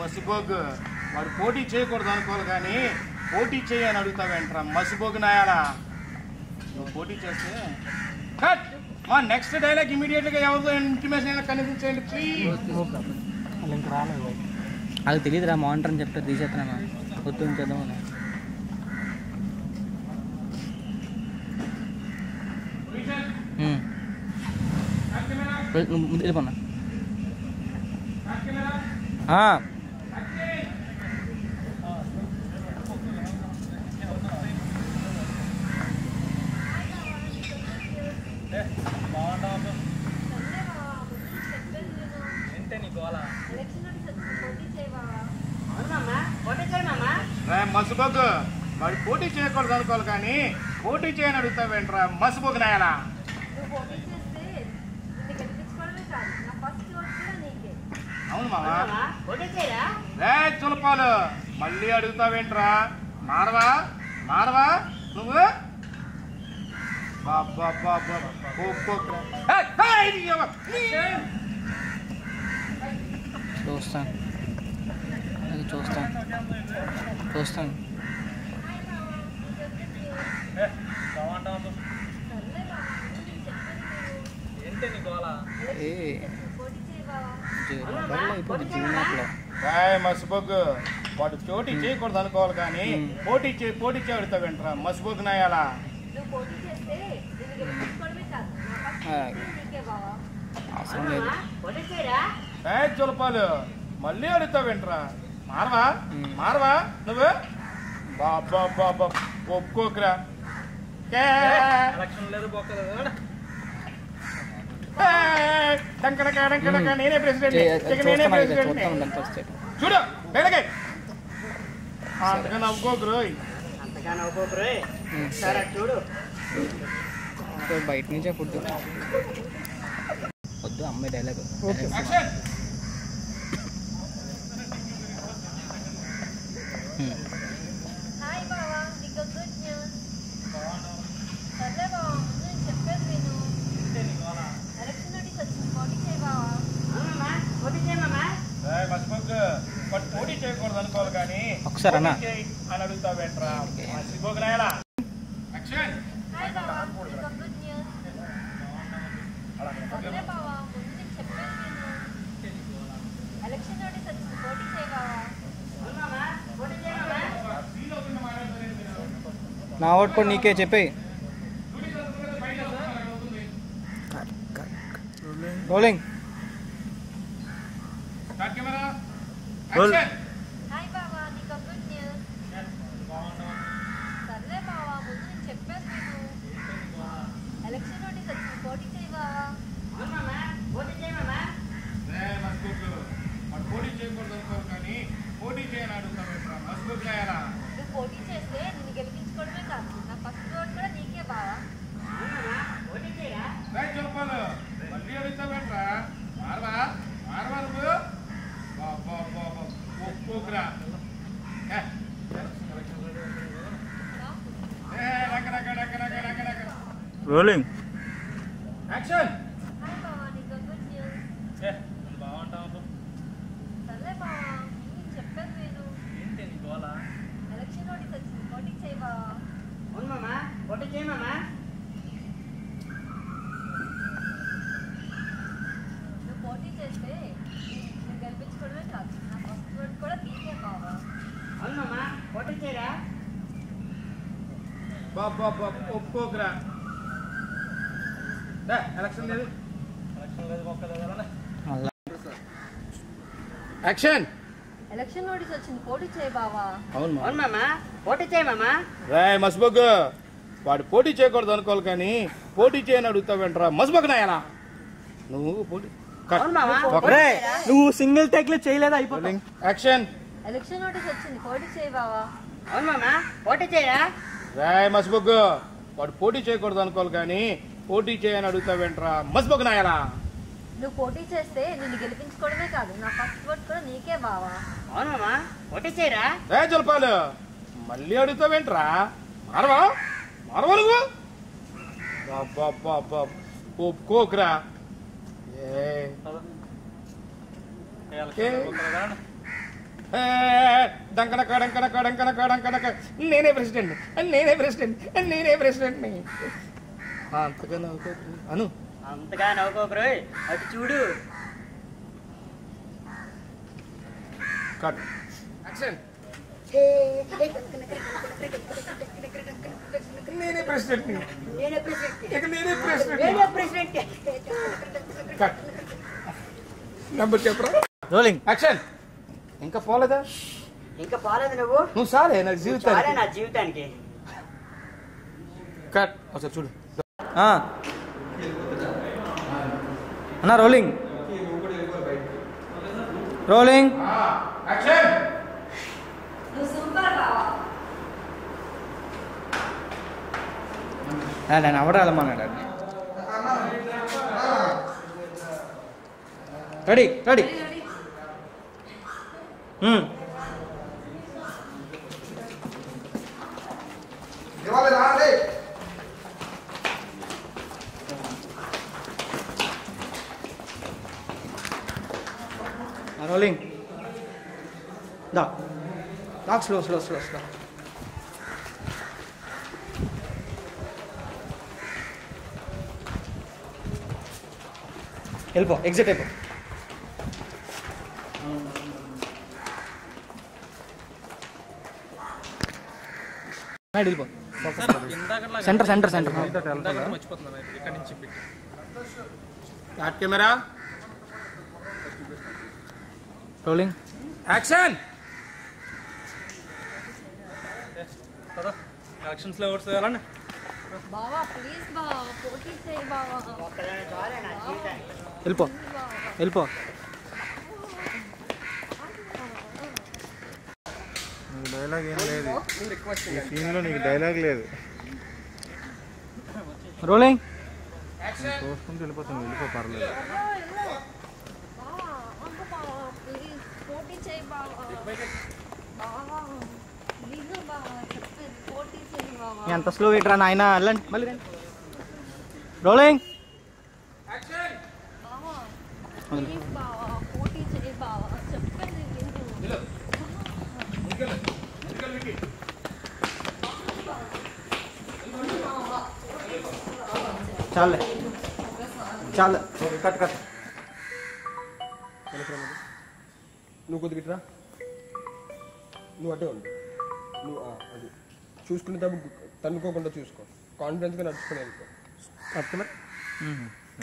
మసిబోగ్ వాడు పోటీ చేయకూడదు అనుకోవాలి కానీ పోటీ చేయని అడుగుతావేంట్రా మసిబోగ్ నాయాలా. నువ్వు పోటీ చేస్తే కట్ మా నెక్స్ట్ డైలాగ్ ఇమీడియట్గా ఎవరితో ఇంటిమేషన్ అయినా కనిపించేయండి ప్లీజ్. అది తెలియదురా మానిటర్ అని చెప్తే తీసేస్తున్నా గుర్తు చేద్దాం. ముందు వెళ్ళిపోన్నా మసిబోగ్ వాడు పోటీ చేయకూడదు అనుకోవాలి కానీ పోటీ చేయని అడుగుతావేంట్రా మసిబోగ్ నాయాలా. అవును మామా రే చులపాలు మళ్ళీ అడుగుతావేంట్రా మారవా మారవా నువ్వు చూస్తాను చూస్తాను చూస్తాను మసిబోగ్ వాడు పోటీ చేయకూడదు అనుకోవాలి కానీ పోటీ చేయ అడుగుతావేంట్రా మసిబోగ్ నాయాలా. అవసరం లేదు చులపాలు మళ్ళీ అడుగుతావేంట్రా మారవా మారవా నువ్వు బాబా బాబా ఒప్పుకోకరా. నేనే ప్రెసిడెంట్ నేనే ప్రెసిడెంట్ చూడు బయటకి అంతగా నవ్వుకోకరు అంతగా నవ్వుకోకరు సరే చూడు బయట నుంచే ఫుడ్ వద్దు అమ్మాయి డైలాగ్. పోటీ చేయకూడదు అనుకోవాలి కానీ ఒకసారి అన్న అని అడుగుతావేంట్రా మసిబోగ్ నాయాలా. నా ఓట్ కూడా నీకే చెప్పే. రోలింగ్ పోటీ చేయకూడదు అనుకోరు కానీ పోటీ చేయని అడుగుతావేంట్రా మసిబోగ్ నాయాలా. పోటీ చేస్తే నిన్ను గెలిపించుకోవడమే కాదు నా ఫస్ట్ ఓట్ కూడా నీకే బావా. చులపాలు మళ్ళీ అడుగుతావేంట్రా మారవా మారవా నువ్వు ఒప్పుకోకరా. Rolling action. సర్లే బావా నేను చెప్పేది విను. ఎలక్షన్ నోటీస్ వచ్చింది పోటీ చేయి బావా. అవును మామా పోటీ చేయి మామా. నువ్వు పోటీ చేస్తే నేను గెలిపించుకోవడమే కాదు నా ఫస్ట్ ఓట్ కూడా నీకే బావా. అవును మామా పోటీ చేయరా. బాబా ఒప్పుకోకరా. ఎలక్షన్ లేదు యాక్షన్. ఎలక్షన్ నోటీస్ వచ్చింది పోటీ చేయి బావా. అవును మామా పోటీ చేయి మామా. మసిబోగ్ వాడు పోటీ చేయకూడదు అనుకోవాలి కానీ పోటీ చేయని అడుగుతావేంట్రా మసిబోగ్ నాయాలా. నువ్వు నువ్వు సింగిల్ టేక్ చేయలేదా అయిపోయింది. యాక్షన్. ఎలక్షన్ నోటీస్ వచ్చింది పోటీ చేయి బావా. అవును మామా పోటీ చేయరా. మసిబోగ్ వాడు పోటీ చేయకూడదు అనుకోవాలి కానీ పోటీ చేయని అడుగుతావేంట్రా మసిబోగ్ నాయాలా. నువ్వు పోటీ చేస్తే నిన్ను గెలిపించుకోవడమే కాదు నా ఫస్ట్ వర్డ్ కూడా నీకే బావా. అవును మామ, పోటీ చేయరా? ఏ జలపాలు మళ్ళీ అడుగుతావేంట్రా? మారవా మారవా నువ్వు? ఒప్పుకోకరా. నేనే ప్రెసిడెంట్ నేనే ప్రెసిడెంట్ నేనే ప్రెసిడెంట్ని. అంతగా నవ్వుకో అను. అంతగా నవ్వుకోకరు, అటు చూడు. Cut action. నేనే ప్రెసిడెంట్ని. నేనే ప్రెసిడెంట్. ఇక నేనే ప్రెసిడెంట్. నేనే ప్రెసిడెంట్. కట్. నంబర్ చెప్పరా? రోలింగ్. యాక్షన్. ఇంకా పోలేదా? ఇంకా పోలేదు నువ్వు. నువ్వు సారే నా చాలే జీవితానికి. నా జీవితానికి. కట్. ఒకసారి చూడు. అన్నా రోలింగ్. రోలింగ్. యాక్షన్. నువ్వు సూపర్ బావా. నేను అవడాలమ్మన్నాడు. Ready ready. రోలింగ్. దా నాకు స్లో స్లో స్లో స్లో. వెళ్ళిపో, ఎగ్జిట్ అయిపో. వెళ్ళిపో. Centre centre centre. Start camera. Rolling. Action. ఎలక్షన్స్లో ఓట్స్ వేయాలండి. బావా ప్లీజ్ బావా పోటీ చేయి బావా. ఒక్కదాని చాలే నా జీవితానికి. వెళ్ళిపో వెళ్ళిపో. డైలాగ్ ఏం లేదు ఈ సీన్లో, నీకు డైలాగ్ లేదు. రోలింగ్. చూసుకుంటూ వెళ్ళిపోతాను, వెళ్ళిపో పర్లేదు. ప్లీజ్ పోటీ చేయి బావా. బావా ప్లీజ్ బావా చెప్పేది పోటీ చేయి బావా. ఎంత స్లో ఇట్రా నాయన. వెళ్ళండి మళ్ళీ రండి. రోలింగ్. బావా ప్లీజ్ బావా పోటీ చేయి బావా చెప్పేది విను. చాలే చాలు. Cut cut. నువ్వు కొద్దిగిట్రా, నువ్వు అటే ఉండు. నువ్వు అది చూసుకునేటప్పుడు తన్నుకోకుండా చూసుకో, కాన్ఫిడెన్స్గా నడుచుకుని వెళ్ళిపో.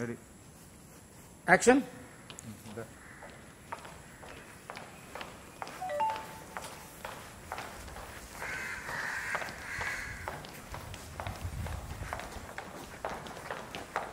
రెడీ. యాక్షన్.